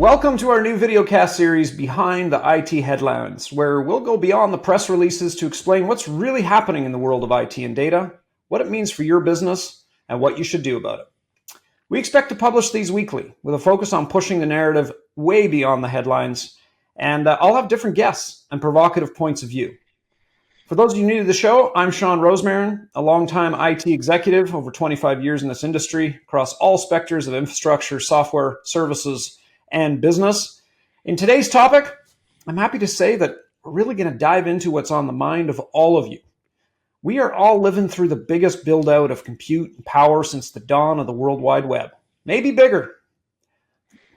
Welcome to our new videocast series, Behind the IT Headlines, where we'll go beyond the press releases to explain what's really happening in the world of IT and data, what it means for your business, and what you should do about it. We expect to publish these weekly with a focus on pushing the narrative way beyond the headlines, and I'll have different guests and provocative points of view. For those of you new to the show, I'm Sean Rosemarin, a longtime IT executive, over 25 years in this industry, across all specters of infrastructure, software, services, and business. In today's topic, I'm happy to say that we're really going to dive into what's on the mind of all of you. We are all living through the biggest build out of compute and power since the dawn of the World Wide Web, maybe bigger.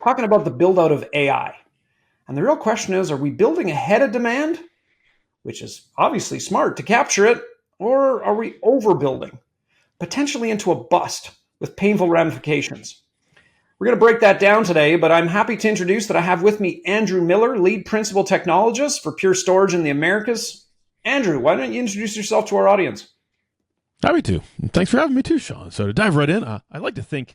Talking about the build out of AI. And the real question is, are we building ahead of demand, which is obviously smart to capture it, or are we overbuilding, potentially into a bust with painful ramifications? We're going to break that down today, but I'm happy to introduce that I have with me Andrew Miller, lead principal technologist for Pure Storage in the Americas. Andrew, why don't you introduce yourself to our audience? Happy to. And thanks for having me too, Sean. So to dive right in, I like to think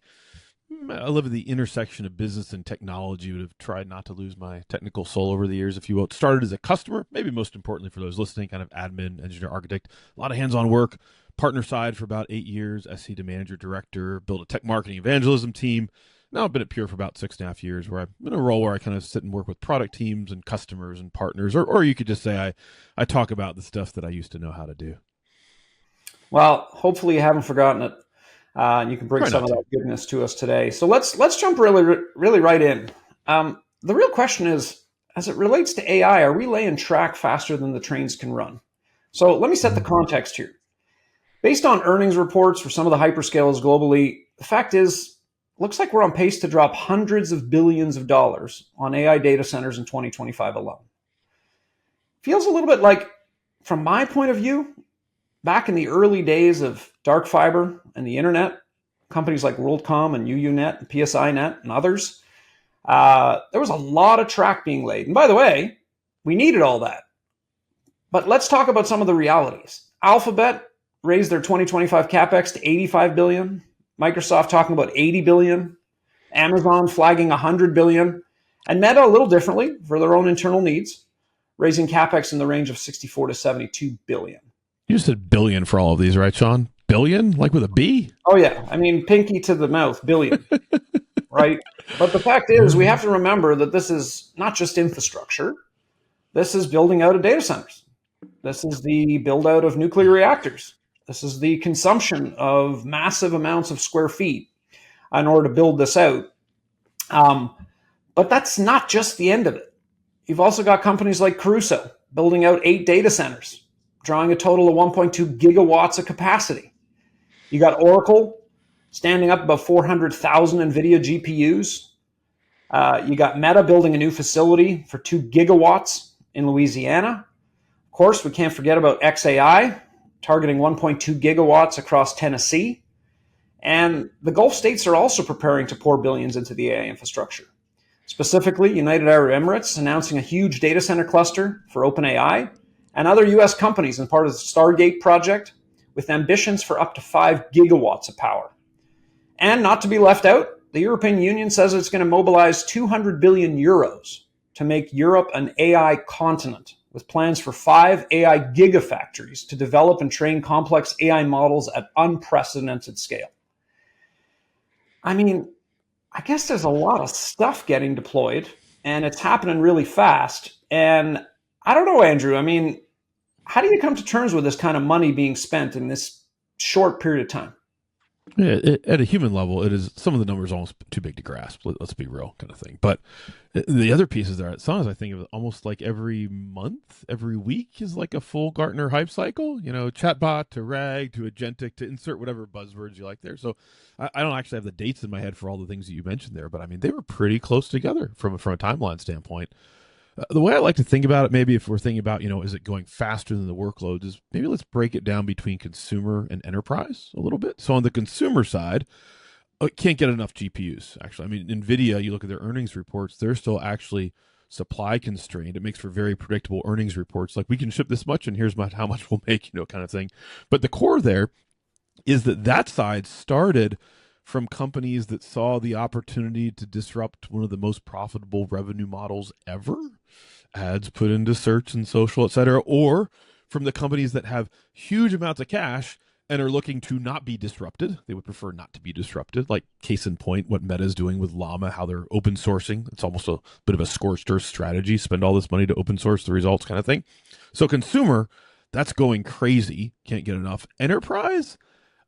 I live at the intersection of business and technology. Would have tried not to lose my technical soul over the years, if you will. It started as a customer, maybe most importantly for those listening, kind of admin, engineer, architect, a lot of hands-on work, partner side for about 8 years, SC to manager, director, built a tech marketing evangelism team. Now I've been at Pure for about 6.5 years, where I'm in a role where I kind of sit and work with product teams and customers and partners, or you could just say I talk about the stuff that I used to know how to do. Well, hopefully you haven't forgotten it, and you can bring some of that goodness to us today. So let's jump really right in. The real question is, as it relates to AI, are we laying track faster than the trains can run? So let me set the context here. Based on earnings reports for some of the hyperscalers globally, the fact is, looks like we're on pace to drop hundreds of billions of dollars on AI data centers in 2025 alone. Feels a little bit like, from my point of view, back in the early days of dark fiber and the internet, companies like WorldCom and UUNet and PSINet and others, there was a lot of track being laid. And by the way, we needed all that. But let's talk about some of the realities. Alphabet raised their 2025 CapEx to $85 billion. Microsoft talking about 80 billion, Amazon flagging 100 billion, and Meta a little differently for their own internal needs, raising CapEx in the range of 64 to 72 billion. You said billion for all of these, right, Sean? Billion, like with a B? Oh yeah, I mean pinky to the mouth, billion, right? But the fact is, we have to remember that this is not just infrastructure. This is building out of data centers. This is the build out of nuclear reactors. This is the consumption of massive amounts of square feet in order to build this out. But that's not just the end of it. You've also got companies like Crusoe building out 8 data centers, drawing a total of 1.2 gigawatts of capacity. You got Oracle standing up about 400,000 NVIDIA GPUs. You got Meta building a new facility for 2 gigawatts in Louisiana. Of course, we can't forget about XAI, targeting 1.2 gigawatts across Tennessee. And the Gulf states are also preparing to pour billions into the AI infrastructure. Specifically, United Arab Emirates announcing a huge data center cluster for OpenAI, and other US companies in part of the Stargate project with ambitions for up to 5 gigawatts of power. And not to be left out, the European Union says it's going to mobilize 200 billion euros to make Europe an AI continent, with plans for 5 AI gigafactories to develop and train complex AI models at unprecedented scale. I mean, I guess there's a lot of stuff getting deployed, and it's happening really fast. And I don't know, Andrew, I mean, how do you come to terms with this kind of money being spent in this short period of time? Yeah, at a human level, it is, some of the numbers are almost too big to grasp. Let's be real, kind of thing. But the other pieces there, sometimes I think of it almost like every month, every week is like a full Gartner hype cycle. You know, chatbot to RAG to agentic to insert whatever buzzwords you like there. So I don't actually have the dates in my head for all the things that you mentioned there, but I mean, they were pretty close together from a timeline standpoint. The way I like to think about it, maybe if we're thinking about, you know, is it going faster than the workloads, is maybe let's break it down between consumer and enterprise a little bit. So on the consumer side, it can't get enough GPUs, actually. I mean, NVIDIA, you look at their earnings reports, they're still actually supply constrained. It makes for very predictable earnings reports. Like, we can ship this much and here's how much we'll make, you know, kind of thing. But the core there is that side started from companies that saw the opportunity to disrupt one of the most profitable revenue models ever, ads put into search and social, et cetera, or from the companies that have huge amounts of cash and are looking to not be disrupted. They would prefer not to be disrupted. Like case in point, what Meta is doing with Llama, how they're open sourcing. It's almost a bit of a scorched earth strategy. Spend all this money to open source the results kind of thing. So consumer, that's going crazy. Can't get enough. Enterprise,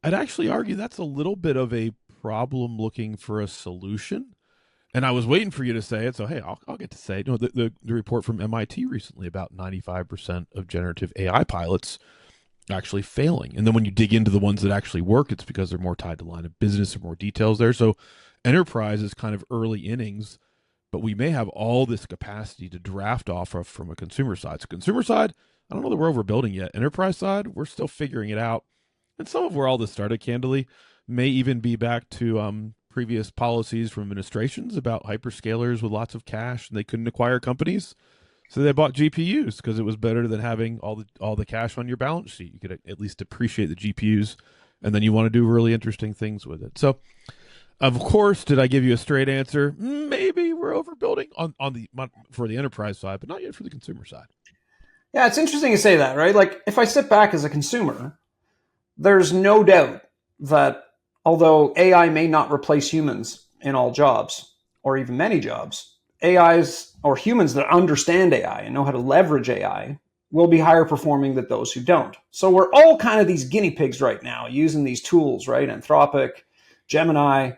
I'd actually argue that's a little bit of a problem looking for a solution. And I was waiting for you to say it, so hey, I'll get to say it. You know, the report from MIT recently about 95% of generative AI pilots actually failing. And then when you dig into the ones that actually work, it's because they're more tied to line of business or more details there. So enterprise is kind of early innings, but we may have all this capacity to draft off of from a consumer side. So consumer side, I don't know that we're overbuilding yet. Enterprise side, we're still figuring it out. And some of where all this started, candidly, may even be back to previous policies from administrations about hyperscalers with lots of cash and they couldn't acquire companies. So they bought GPUs because it was better than having all the cash on your balance sheet. You could at least appreciate the GPUs, and then you want to do really interesting things with it. So, of course, did I give you a straight answer? Maybe we're overbuilding for the enterprise side, but not yet for the consumer side. Yeah, it's interesting to say that, right? Like, if I sit back as a consumer, there's no doubt that although AI may not replace humans in all jobs, or even many jobs, AIs or humans that understand AI and know how to leverage AI will be higher performing than those who don't. So we're all kind of these guinea pigs right now using these tools, right? Anthropic, Gemini,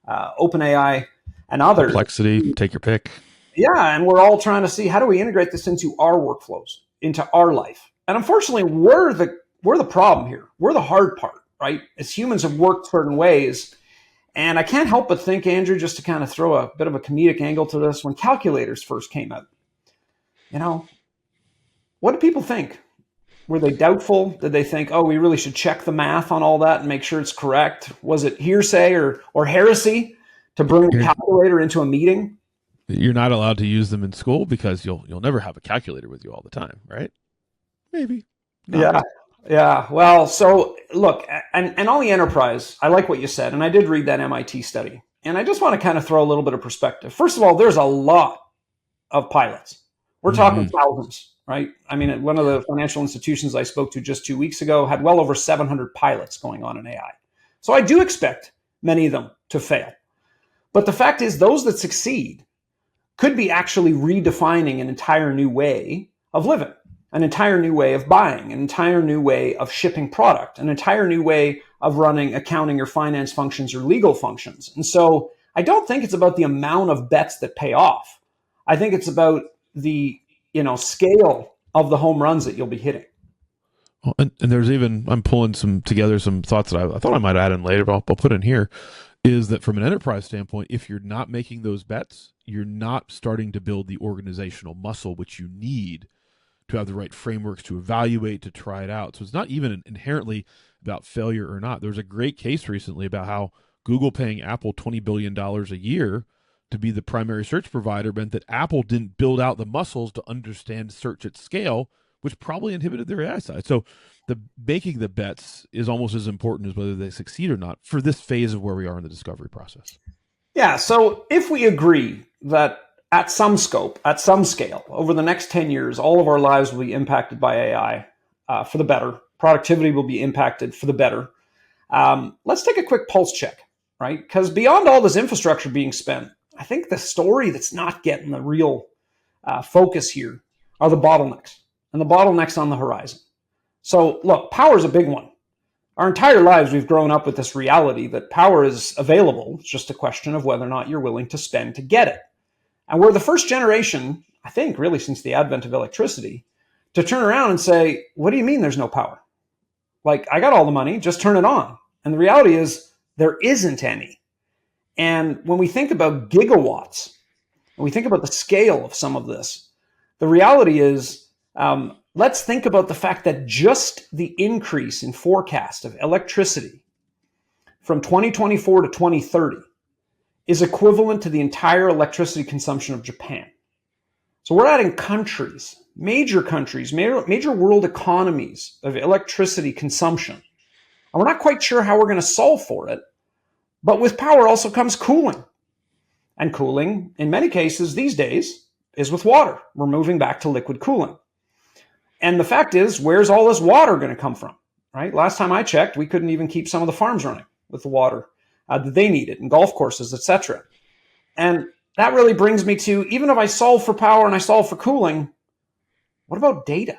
OpenAI, and others. Complexity, take your pick. Yeah, and we're all trying to see how do we integrate this into our workflows, into our life. And unfortunately, we're the problem here. We're the hard part, right? As humans have worked certain ways. And I can't help but think, Andrew, just to kind of throw a bit of a comedic angle to this, when calculators first came out, what did people think? Were they doubtful? Did they think, oh, we really should check the math on all that and make sure it's correct? Was it hearsay or heresy to bring a calculator into a meeting? You're not allowed to use them in school because you'll never have a calculator with you all the time, right? Maybe. Yeah. Yeah. Well, so look, and on the enterprise, I like what you said, and I did read that MIT study. And I just want to kind of throw a little bit of perspective. First of all, there's a lot of pilots. We're talking thousands, right? I mean, one of the financial institutions I spoke to just 2 weeks ago had well over 700 pilots going on in AI. So I do expect many of them to fail. But the fact is, those that succeed could be actually redefining an entire new way of living, an entire new way of buying, an entire new way of shipping product, an entire new way of running accounting or finance functions or legal functions. And so I don't think it's about the amount of bets that pay off. I think it's about the scale of the home runs that you'll be hitting. Well, and there's even, I'm pulling together some thoughts that I thought I might add in later, but I'll put in here, is that from an enterprise standpoint, if you're not making those bets, you're not starting to build the organizational muscle which you need to have the right frameworks to evaluate, to try it out. So it's not even inherently about failure or not. There was a great case recently about how Google paying Apple $20 billion a year to be the primary search provider meant that Apple didn't build out the muscles to understand search at scale, which probably inhibited their AI side. So the making the bets is almost as important as whether they succeed or not for this phase of where we are in the discovery process. Yeah, so if we agree that at some scope, at some scale, over the next 10 years, all of our lives will be impacted by AI for the better. Productivity will be impacted for the better. Let's take a quick pulse check, right? Because beyond all this infrastructure being spent, I think the story that's not getting the real focus here are the bottlenecks and the bottlenecks on the horizon. So look, power is a big one. Our entire lives, we've grown up with this reality that power is available. It's just a question of whether or not you're willing to spend to get it. And we're the first generation, I think, really since the advent of electricity, to turn around and say, what do you mean there's no power? Like, I got all the money, just turn it on. And the reality is there isn't any. And when we think about gigawatts, when we think about the scale of some of this, the reality is, let's think about the fact that just the increase in forecast of electricity from 2024 to 2030 is equivalent to the entire electricity consumption of Japan. So we're adding countries, major world economies of electricity consumption. And we're not quite sure how we're going to solve for it, But with power also comes cooling. And cooling, in many cases these days, is with water. We're moving back to liquid cooling. And the fact is, where's all this water going to come from? Right? Last time I checked, we couldn't even keep some of the farms running with the water that they needed, and golf courses, etc. And that really brings me to, even if I solve for power and I solve for cooling, what about data?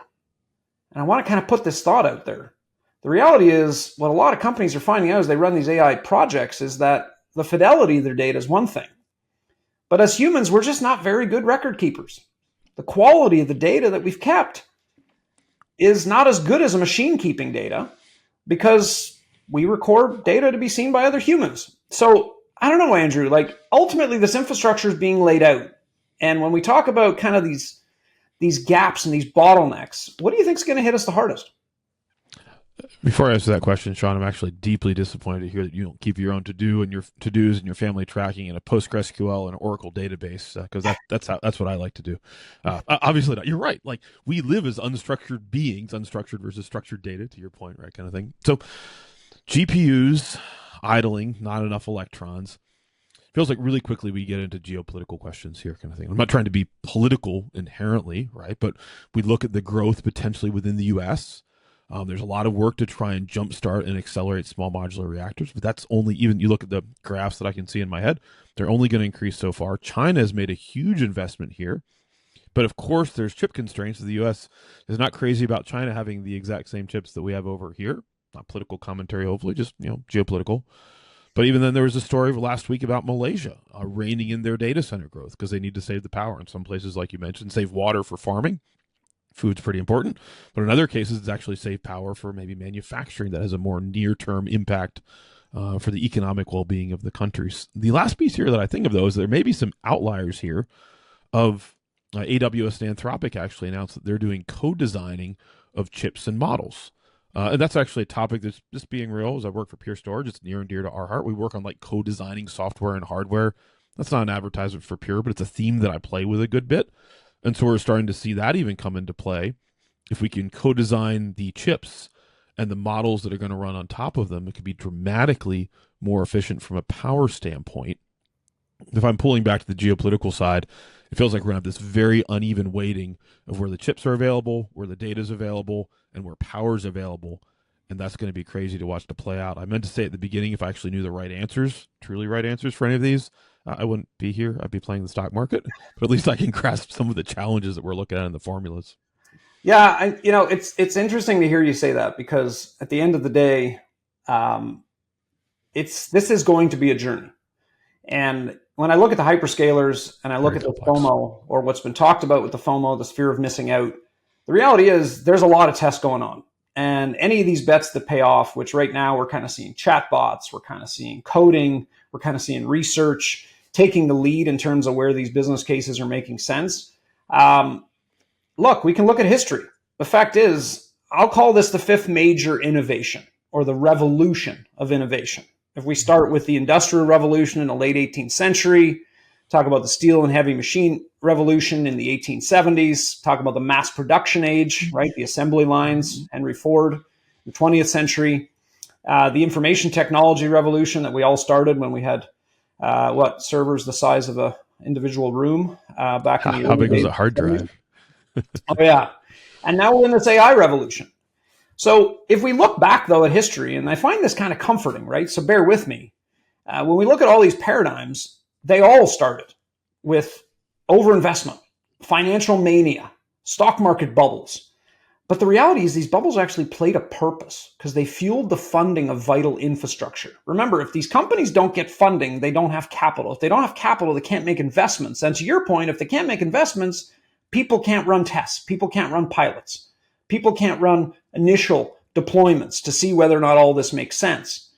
And I want to kind of put this thought out there. The reality is, what a lot of companies are finding out as they run these AI projects is that the fidelity of their data is one thing. But as humans, we're just not very good record keepers. The quality of the data that we've kept is not as good as a machine keeping data because we record data to be seen by other humans. So I don't know, Andrew, like ultimately this infrastructure is being laid out. And when we talk about kind of these gaps and these bottlenecks, what do you think is going to hit us the hardest? Before I answer that question, Sean, I'm actually deeply disappointed to hear that you don't keep your own to-do and your to-dos and your family tracking in a PostgreSQL and Oracle database, because that's what I like to do. Obviously not. You're right. Like, we live as unstructured beings, unstructured versus structured data, to your point, right, kind of thing. So GPUs idling, not enough electrons. Feels like really quickly we get into geopolitical questions here, kind of thing. I'm not trying to be political inherently, right? But we look at the growth potentially within the U.S. There's a lot of work to try and jumpstart and accelerate small modular reactors, but that's only, even you look at the graphs that I can see in my head, they're only going to increase so far. China has made a huge investment here, but of course there's chip constraints. The U.S. is not crazy about China having the exact same chips that we have over here. Not political commentary, hopefully, just geopolitical. But even then, there was a story last week about Malaysia reining in their data center growth because they need to save the power in some places, like you mentioned, save water for farming. Food's pretty important, but in other cases, it's actually save power for maybe manufacturing that has a more near-term impact for the economic well-being of the countries. The last piece here that I think of, though, is there may be some outliers here of AWS and Anthropic actually announced that they're doing co-designing of chips and models. And that's actually a topic that's just being real. As I work for Pure Storage, it's near and dear to our heart. We work on like co-designing software and hardware. That's not an advertisement for Pure, but it's a theme that I play with a good bit. And so we're starting to see that even come into play. If we can co-design the chips and the models that are going to run on top of them, it could be dramatically more efficient from a power standpoint. If I'm pulling back to the geopolitical side, it feels like we're going to have this very uneven weighting of where the chips are available, where the data is available, and where power is available. And that's going to be crazy to watch to play out. I meant to say at the beginning, if I actually knew the right answers, truly right answers for any of these, I wouldn't be here. I'd be playing the stock market. But at least I can grasp some of the challenges that we're looking at in the formulas. Yeah, it's interesting to hear you say that because at the end of the day, this is going to be a journey. And when I look at the hyperscalers and I look at the FOMO, or what's been talked about with the FOMO, the fear of missing out, the reality is there's a lot of tests going on. And any of these bets that pay off, which right now we're kind of seeing chatbots, we're kind of seeing coding, we're kind of seeing research taking the lead in terms of where these business cases are making sense. Look, we can look at history. The fact is, I'll call this the fifth major innovation or the revolution of innovation. If we start with the Industrial Revolution in the late 18th century, talk about the steel and heavy machine revolution in the 1870s, talk about the mass production age, right? The assembly lines, Henry Ford, the 20th century, the information technology revolution that we all started when we had servers the size of a individual room back in the How big was a hard drive? Oh yeah. And now we're in this AI revolution. So if we look back, though, at history, and I find this kind of comforting, right? So bear with me. When we look at all these paradigms, they all started with overinvestment, financial mania, stock market bubbles. But the reality is these bubbles actually played a purpose because they fueled the funding of vital infrastructure. Remember, if these companies don't get funding, they don't have capital. If they don't have capital, they can't make investments. And to your point, if they can't make investments, people can't run tests. People can't run pilots. People can't run initial deployments to see whether or not all this makes sense.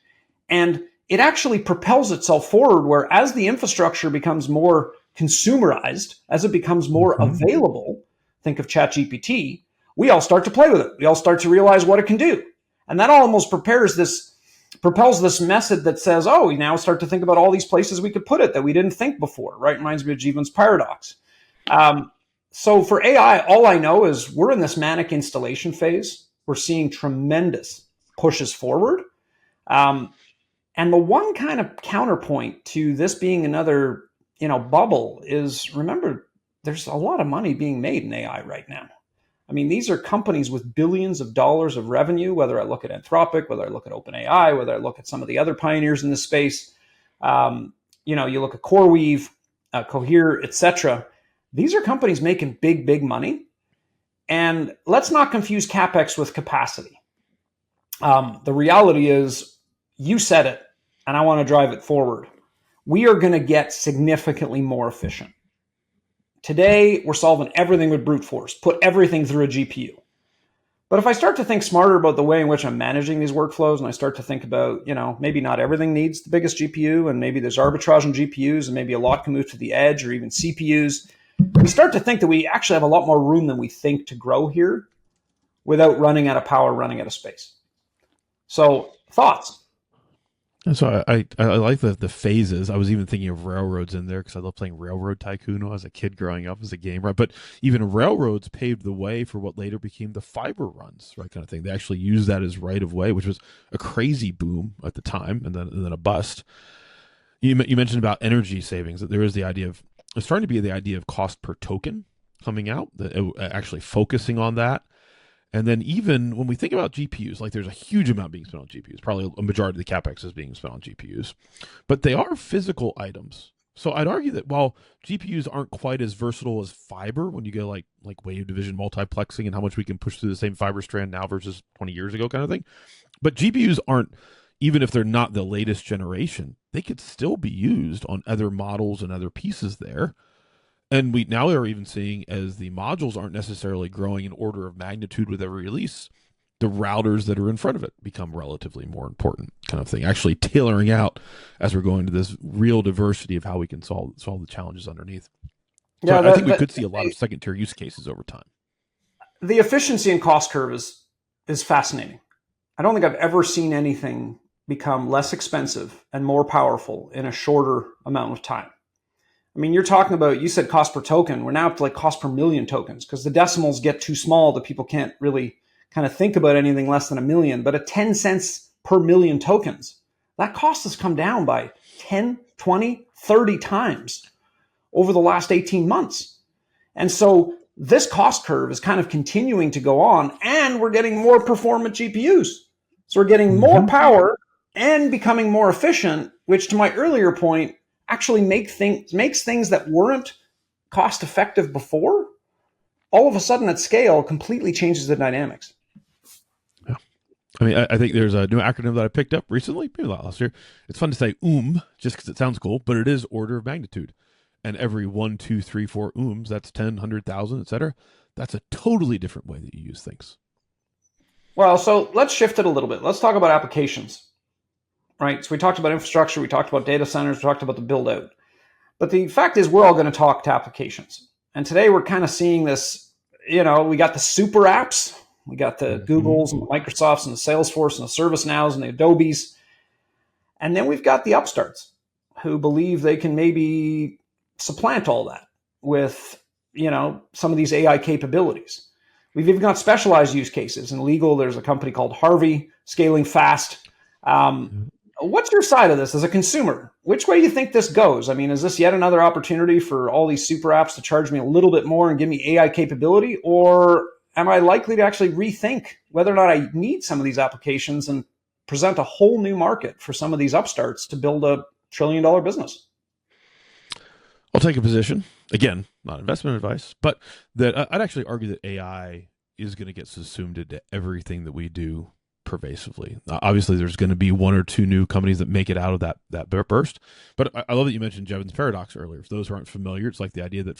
And it actually propels itself forward where as the infrastructure becomes more consumerized, as it becomes more available, think of ChatGPT, we all start to play with it. We all start to realize what it can do. And that almost propels this method that says, oh, we now start to think about all these places we could put it that we didn't think before, right? Reminds me of Jeevan's paradox. So for AI, all I know is we're in this manic installation phase. We're seeing tremendous pushes forward. And the one kind of counterpoint to this being another, bubble is, remember, there's a lot of money being made in AI right now. I mean, these are companies with billions of dollars of revenue, whether I look at Anthropic, whether I look at OpenAI, whether I look at some of the other pioneers in this space. You look at CoreWeave, Cohere, etc. These are companies making big, big money. And let's not confuse CapEx with capacity. The reality is, you said it, and I want to drive it forward. We are going to get significantly more efficient. Today, we're solving everything with brute force, put everything through a GPU. But if I start to think smarter about the way in which I'm managing these workflows, and I start to think about, maybe not everything needs the biggest GPU, and maybe there's arbitrage in GPUs, and maybe a lot can move to the edge or even CPUs, we start to think that we actually have a lot more room than we think to grow here without running out of power, running out of space. So, thoughts? And so I like the phases. I was even thinking of railroads in there because I love playing Railroad Tycoon when I was a kid growing up as a game, right? But even railroads paved the way for what later became the fiber runs, right? Kind of thing. They actually used that as right of way, which was a crazy boom at the time, and then a bust. You mentioned about energy savings. That there is the idea of, it's starting to be the idea of cost per token coming out. Actually focusing on that. And then even when we think about GPUs, like there's a huge amount being spent on GPUs. Probably a majority of the CapEx is being spent on GPUs. But they are physical items. So I'd argue that while GPUs aren't quite as versatile as fiber, when you go like wave division multiplexing and how much we can push through the same fiber strand now versus 20 years ago kind of thing. But GPUs aren't, even if they're not the latest generation, they could still be used on other models and other pieces there. And we now are even seeing, as the modules aren't necessarily growing in order of magnitude with every release, the routers that are in front of it become relatively more important kind of thing, actually tailoring out as we're going to this real diversity of how we can solve the challenges underneath. So I think we could see a lot of second-tier use cases over time. The efficiency and cost curve is fascinating. I don't think I've ever seen anything become less expensive and more powerful in a shorter amount of time. I mean, you're talking about, you said cost per token. We're now up to like cost per million tokens because the decimals get too small that people can't really kind of think about anything less than a million. But at 10 cents per million tokens, that cost has come down by 10, 20, 30 times over the last 18 months. And so this cost curve is kind of continuing to go on, and we're getting more performant GPUs. So we're getting more power and becoming more efficient, which, to my earlier point, actually makes things that weren't cost effective before, all of a sudden at scale, completely changes the dynamics. Yeah. I mean, I think there's a new acronym that I picked up recently, maybe last year. It's fun to say just because it sounds cool, but it is order of magnitude. And every 1, 2, 3, 4 that's 10, 100,000, et cetera. That's a totally different way that you use things. Well, so let's shift it a little bit. Let's talk about applications. Right. So we talked about infrastructure, we talked about data centers, we talked about the build out. But the fact is, we're all going to talk to applications. And today we're kind of seeing this, we got the super apps, we got the Googles and the Microsofts and the Salesforce and the ServiceNows and the Adobes. And then we've got the upstarts who believe they can maybe supplant all that with, some of these AI capabilities. We've even got specialized use cases. In legal, there's a company called Harvey, scaling fast. What's your side of this as a consumer? Which way do you think this goes? I mean, is this yet another opportunity for all these super apps to charge me a little bit more and give me AI capability? Or am I likely to actually rethink whether or not I need some of these applications and present a whole new market for some of these upstarts to build a $1 trillion business? I'll take a position. Again, not investment advice, but that I'd actually argue that AI is going to get subsumed into everything that we do pervasively. Obviously, there's going to be 1 or 2 new companies that make it out of that burst. But I love that you mentioned Jevons paradox earlier. For those who aren't familiar, it's like the idea that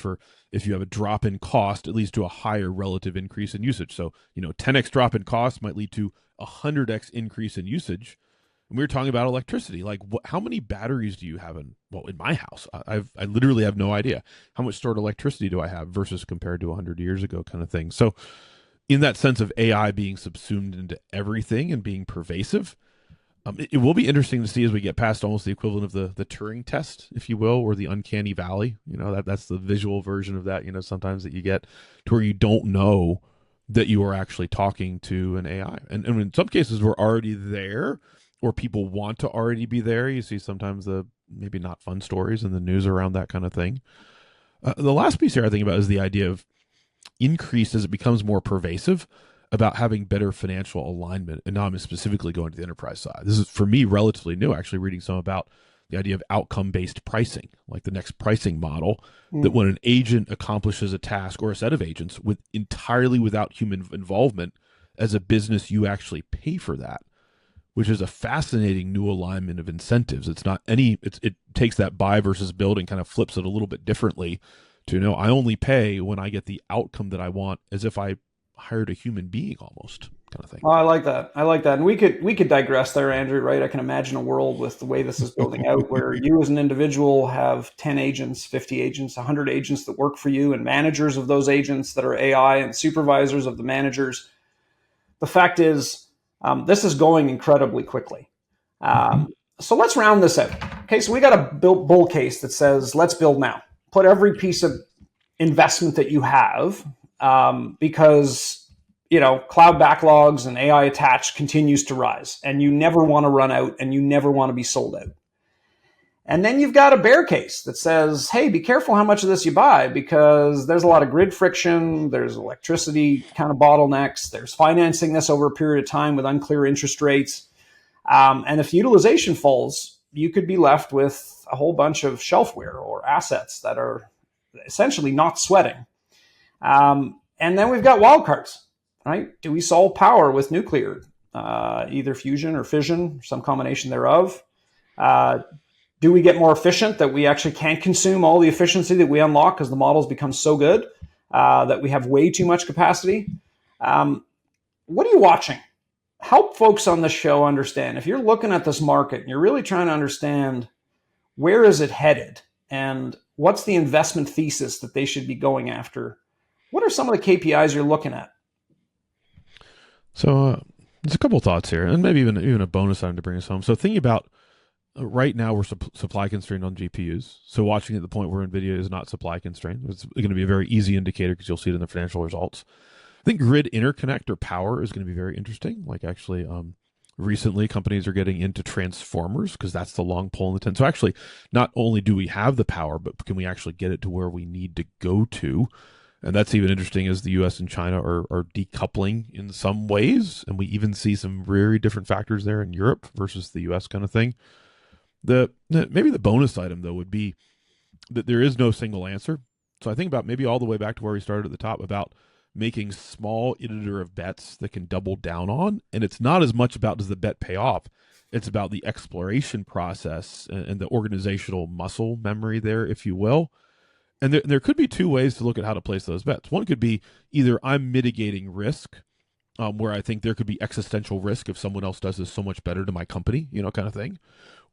if you have a drop in cost, it leads to a higher relative increase in usage. So 10x drop in cost might lead to a 100x increase in usage. And we were talking about electricity. Like, how many batteries do you have in my house? I literally have no idea. How much stored electricity do I have versus compared to 100 years ago, kind of thing. So in that sense of AI being subsumed into everything and being pervasive, it will be interesting to see as we get past almost the equivalent of the Turing test, if you will, or the uncanny valley. That's the visual version of that, sometimes that you get to where you don't know that you are actually talking to an AI. And in some cases, we're already there or people want to already be there. You see sometimes the maybe not fun stories in the news around that kind of thing. The last piece here I think about is the idea of increase as it becomes more pervasive about having better financial alignment. And now I'm specifically going to the enterprise side. This is for me relatively new, actually reading some about the idea of outcome-based pricing, like the next pricing model, that when an agent accomplishes a task or a set of agents with entirely without human involvement, as a business, you actually pay for that, which is a fascinating new alignment of incentives. It's not any, it takes that buy versus build and kind of flips it a little bit differently to know I only pay when I get the outcome that I want, as if I hired a human being almost, kind of thing. Oh, I like that. I like that. And we could digress there, Andrew, right? I can imagine a world with the way this is building out where you as an individual have 10 agents, 50 agents, 100 agents that work for you and managers of those agents that are AI and supervisors of the managers. The fact is, this is going incredibly quickly. So let's round this out. Okay, so we got a bull case that says, let's build now. Put every piece of investment that you have, because cloud backlogs and AI attached continues to rise, and you never want to run out, and you never want to be sold out. And then you've got a bear case that says, hey, be careful how much of this you buy, because there's a lot of grid friction, there's electricity kind of bottlenecks, there's financing this over a period of time with unclear interest rates. And if utilization falls, you could be left with a whole bunch of shelfware or assets that are essentially not sweating. And then we've got wildcards, right? Do we solve power with nuclear, either fusion or fission, some combination thereof? Do we get more efficient, that we actually can't consume all the efficiency that we unlock because the models become so good that we have way too much capacity? What are you watching? Help folks on the show understand. If you're looking at this market and you're really trying to understand where is it headed and what's the investment thesis that they should be going after, what are some of the KPIs you're looking at? So there's a couple of thoughts here, and maybe even a bonus item to bring us home. So thinking about right now, we're supply constrained on GPUs. So watching at the point where NVIDIA is not supply constrained, it's going to be a very easy indicator because you'll see it in the financial results. I think grid interconnect or power is going to be very interesting. Like actually, recently companies are getting into transformers because that's the long pole in the tent. So actually, not only do we have the power, but can we actually get it to where we need to go to? And that's even interesting as the U.S. and China are decoupling in some ways. And we even see some very different factors there in Europe versus the U.S. kind of thing. Maybe the bonus item, though, would be that there is no single answer. So I think about maybe all the way back to where we started at the top about making small iterative bets that can double down on. And it's not as much about does the bet pay off. It's about the exploration process and the organizational muscle memory there, if you will. And there could be two ways to look at how to place those bets. One could be either I'm mitigating risk, where I think there could be existential risk if someone else does this so much better to my company, kind of thing.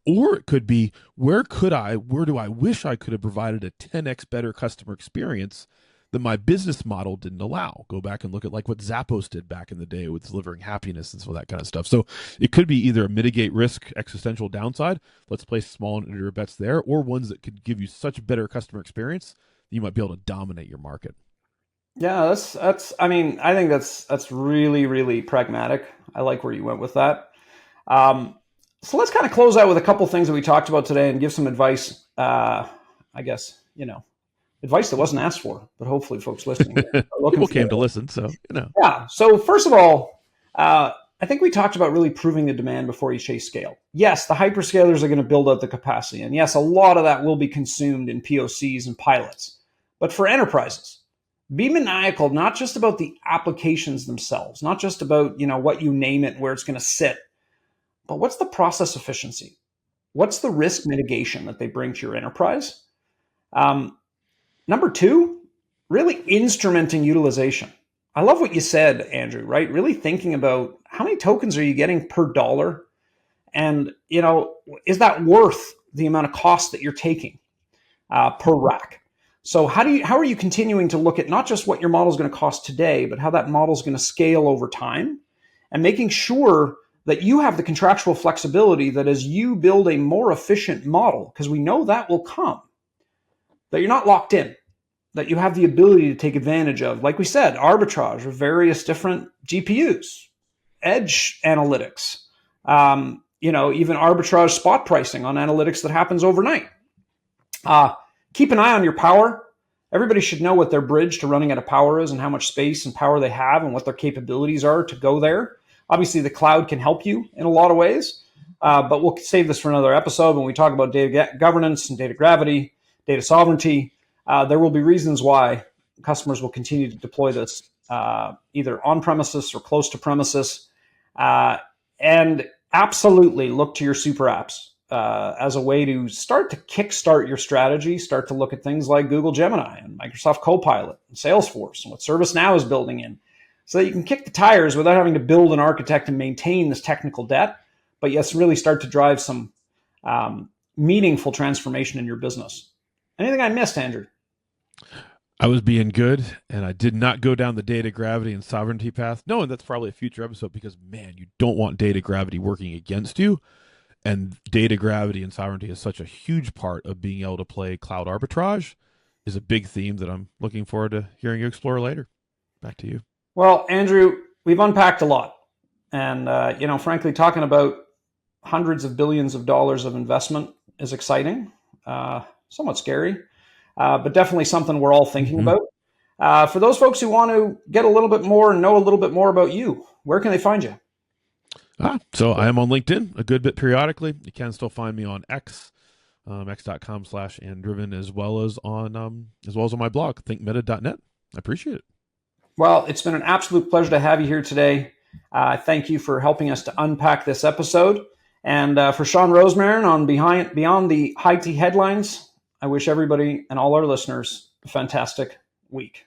Or it could be where do I wish I could have provided a 10x better customer experience that my business model didn't allow. Go back and look at like what Zappos did back in the day with delivering happiness and so that kind of stuff. So it could be either a mitigate risk, existential downside. Let's place small and iterative bets there, or ones that could give you such better customer experience that you might be able to dominate your market. Yeah, that's. I mean, I think that's really, really pragmatic. I like where you went with that. So let's kind of close out with a couple things that we talked about today and give some advice. I guess advice that wasn't asked for, but hopefully folks listening people came to listen. So Yeah. So first of all, I think we talked about really proving the demand before you chase scale. Yes, the hyperscalers are going to build out the capacity, and yes, a lot of that will be consumed in POCs and pilots. But for enterprises, be maniacal, not just about the applications themselves, not just about what you name it, where it's going to sit, but what's the process efficiency? What's the risk mitigation that they bring to your enterprise? Number two, really instrumenting utilization. I love what you said, Andrew, right? Really thinking about how many tokens are you getting per dollar? And, is that worth the amount of cost that you're taking per rack? So how are you continuing to look at not just what your model is going to cost today, but how that model is going to scale over time, and making sure that you have the contractual flexibility that as you build a more efficient model, because we know that will come, that you're not locked in, that you have the ability to take advantage of, like we said, arbitrage of various different GPUs, edge analytics, even arbitrage spot pricing on analytics that happens overnight. Keep an eye on your power. Everybody should know what their bridge to running out of power is and how much space and power they have and what their capabilities are to go there. Obviously, the cloud can help you in a lot of ways, but we'll save this for another episode when we talk about data governance and data gravity, data sovereignty. There will be reasons why customers will continue to deploy this either on premises or close to premises. And absolutely look to your super apps as a way to start to kickstart your strategy, start to look at things like Google Gemini and Microsoft Copilot and Salesforce and what ServiceNow is building in, so that you can kick the tires without having to build and architect and maintain this technical debt, but yes, really start to drive some meaningful transformation in your business. Anything I missed, Andrew? I was being good, and I did not go down the data gravity and sovereignty path. No, and that's probably a future episode because, man, you don't want data gravity working against you. And data gravity and sovereignty is such a huge part of being able to play cloud arbitrage, is a big theme that I'm looking forward to hearing you explore later. Back to you. Well, Andrew, we've unpacked a lot. And, frankly, talking about hundreds of billions of dollars of investment is exciting, somewhat scary, but definitely something we're all thinking about. For those folks who want to get a little bit more and know a little bit more about you, where can they find you? So I am on LinkedIn a good bit periodically. You can still find me on X, x.com/andriven, as well as on my blog, thinkmeta.net. I appreciate it. Well, it's been an absolute pleasure to have you here today. Thank you for helping us to unpack this episode. And for Sean Rosemarin on Beyond the IT Headlines, I wish everybody and all our listeners a fantastic week.